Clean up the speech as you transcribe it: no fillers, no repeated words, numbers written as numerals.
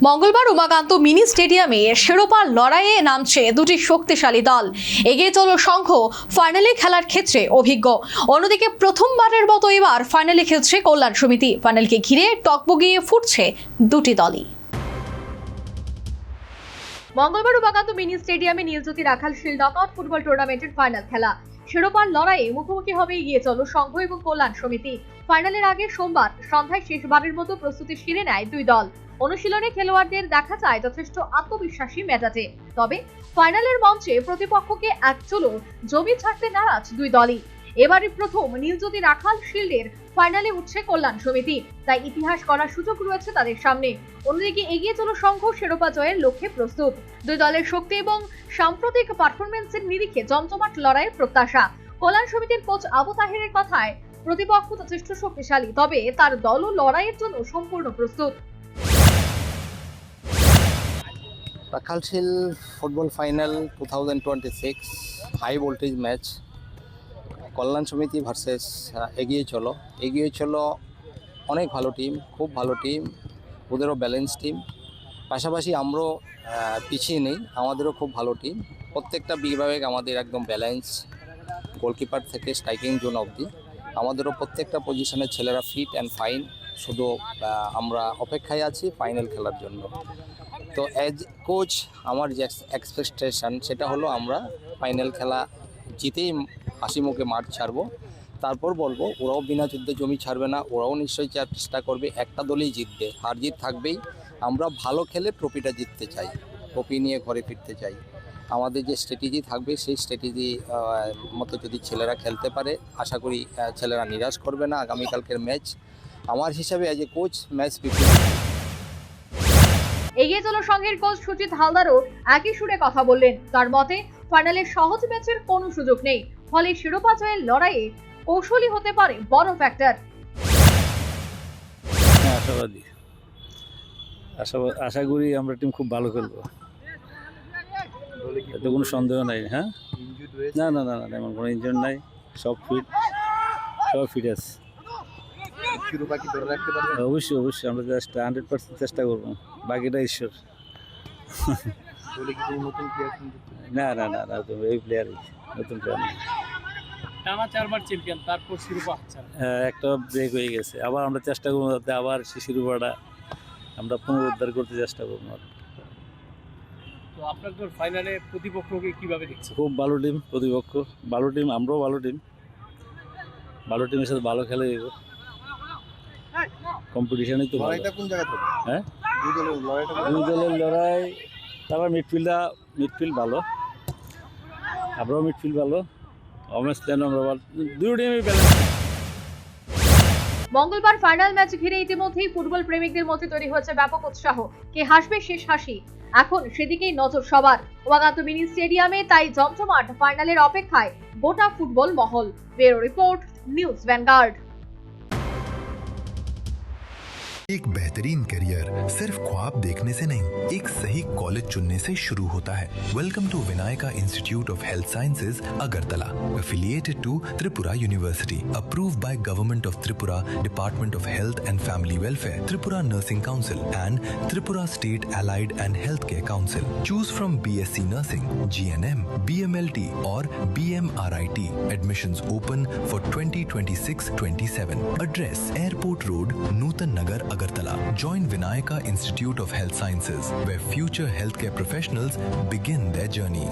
মঙ্গলবার উমাকান্ত মিনি স্টেডিয়ামে শিরোপার লড়াইয়ে নামছে দুটি শক্তিশালী দল। এগিয়ে চলো সংঘ ফাইনালে খেলার ক্ষেত্রে অভিজ্ঞ, অন্যদিকে প্রথমবারের মতো এবার ফাইনালে খেলছে কল্যাণ সমিতি। ফাইনালকে ঘিরে টকবগিয়ে ফুটছে দুটি দলই। মঙ্গলবার উমাকান্ত মিনি স্টেডিয়ামে নীলজ্যোতি রাখাল শিল্ড নকআউট ফুটবল টুর্নামেন্টের ফাইনাল খেলা। শিরোপার লড়াইয়ে মুখোমুখি হবে এগিয়ে চলো সংঘ এবং কল্যাণ সমিতি। ফাইনালের আগে সোমবার সন্ধ্যায় শেষবারের মতো প্রস্তুতি সেরে নেয় দুই দল। অনুশীলনে খেলোয়াড়দের দেখা যায় যথেষ্ট আত্মবিশ্বাসী মেজাজে। তবে ফাইনালের মঞ্চে প্রতিপক্ষকে এক চুলো জমি ছাড়তে নারাজ দুই দলই। এবারে প্রথম নীলজ্যোতি রাখাল শিল্ডের ফাইনালে উঠছে কল্যাণ সমিতি, তাই ইতিহাস করার সুযোগ রয়েছে তাদের সামনে। অন্যদিকে এগিয়ে চলো সংঘ শিরোপা জয়ের লক্ষ্যে প্রস্তুত। দুই দলের শক্তি এবং সাম্প্রতিক পারফরমেন্সের নিরিখে জমজমাট লড়াইয়ের প্রত্যাশা। কল্যাণ সমিতির কোচ আবু তাহেরের কথায়, প্রতিপক্ষ যথেষ্ট শক্তিশালী, তবে তার দলও লড়াইয়ের জন্য সম্পূর্ণ প্রস্তুত। Rakhalshil football final 2026 high voltage match, Kalyan Samiti versus এগিয়ে চলো অনেক ভালো টিম, খুব ভালো টিম, ওদেরও ব্যালেন্স টিম। পাশাপাশি আমরাও পিছিয়ে নেই, আমাদেরও খুব ভালো টিম। প্রত্যেকটা বিভাগে আমাদের একদম ব্যালেন্স, গোলকিপার থেকে স্ট্রাইকিং জোন অবধি আমাদেরও প্রত্যেকটা পজিশনের ছেলেরা ফিট অ্যান্ড ফাইন। শুধু আমরা অপেক্ষায় আছি ফাইনাল খেলার জন্য। তো অ্যাজ কোচ আমার যে এক্সপেকটেশন সেটা হলো আমরা ফাইনাল খেলা জিতেই হাসি মুখে মাঠ ছাড়বো। তারপর বলবো ওরাও বিনা যুদ্ধে জমি ছাড়বে না, ওরাও নিশ্চয়ই চেষ্টা করবে, একটা দলই জিতবে, হার জিত থাকবেই। আমরা ভালো খেলে ট্রফিটা জিততে চাই, ট্রফি নিয়ে ঘরে ফিরতে চাই। আমাদের যে স্ট্র্যাটেজি থাকবে সেই স্ট্র্যাটেজি মতো যদি ছেলেরা খেলতে পারে, আশা করি ছেলেরা নিরাশ করবে না আগামীকালকের ম্যাচ। আমার হিসাবে অ্যাজ এ কোচ ম্যাচ এগিয়ে চলো সংঘের কোচ সুজিত হালদারও একই সুরে কথা বললেন। তার মতে ফাইনালে সহজ ম্যাচের কোনো সুযোগ নেই, ফলে শিরোপা জয়ের লড়াইয়ে কৌশলী হতে পারে বড় ফ্যাক্টর। আশাবাদী, আশা করি আমরা টিম খুব ভালো খেলবো, এতে কোনো সন্দেহ নাই। হ্যাঁ, না না না না, এমন কোনো ইনজুরি নাই, সব ফিট আছে। অবশ্যই অবশ্যই আমরা 100% চেষ্টা করবো, বাকিটা ঈশ্বর। না না না না, এই প্লেয়ারই নতুন প্লেয়ার নেই। টানা 4 বার চ্যাম্পিয়ন, তারপর শিরোপা হাতছাড়া। একটা ব্রেক হয়ে গেছে, আবার আমরা চেষ্টা করবো যাতে আবার সেই শিরোপাটা আমরা পুনরুদ্ধার করতে চেষ্টা করবো। তো আপনাদের ফাইনালে প্রতিপক্ষকে কিভাবে দেখছেন? খুব ভালো টিম, প্রতিপক্ষ ভালো টিম, আমরাও ভালো টিম, ভালো টিমের সাথে ভালো খেলে দেবো। কম্পিটিশনই তো ভালো। হ্যাঁ, দুই দলের লড়াই, তারপর মিডফিল্ড ভালো, আমরাও মিডফিল্ড ভালো, আমরা ভালো, দুই টিমই ব্যালেন্স। মঙ্গলবার ফাইনাল ম্যাচ ঘিরে ইতিমধ্যেই ফুটবল প্রেমিকদের মধ্যে তৈরি হয়েছে ব্যাপক উৎসাহ। কে হাসবে শেষ হাসি, এখন সেদিকেই নজর সবার। উমাকান্ত মিনি স্টেডিয়ামে তাই জমজমাট ফাইনালের অপেক্ষায় গোটা ফুটবল মহল। Bureau report, news vanguard. एक बेहतरीन करियर सिर्फ ख्वाब देखने से नहीं, एक सही कॉलेज चुनने से शुरू होता है। Welcome to Vinayaka institute of health sciences Agartala, affiliated to Tripura university, approved by government of Tripura, department of health and family welfare, Tripura nursing council and Tripura state allied and health care council. Choose from BSc nursing, GNM, BMLT और BMRIT. Admissions open for 2026-27। Address airport road, Nutan Nagar, Agartala. Join Vinayaka Institute of Health Sciences, where future healthcare professionals begin their journey.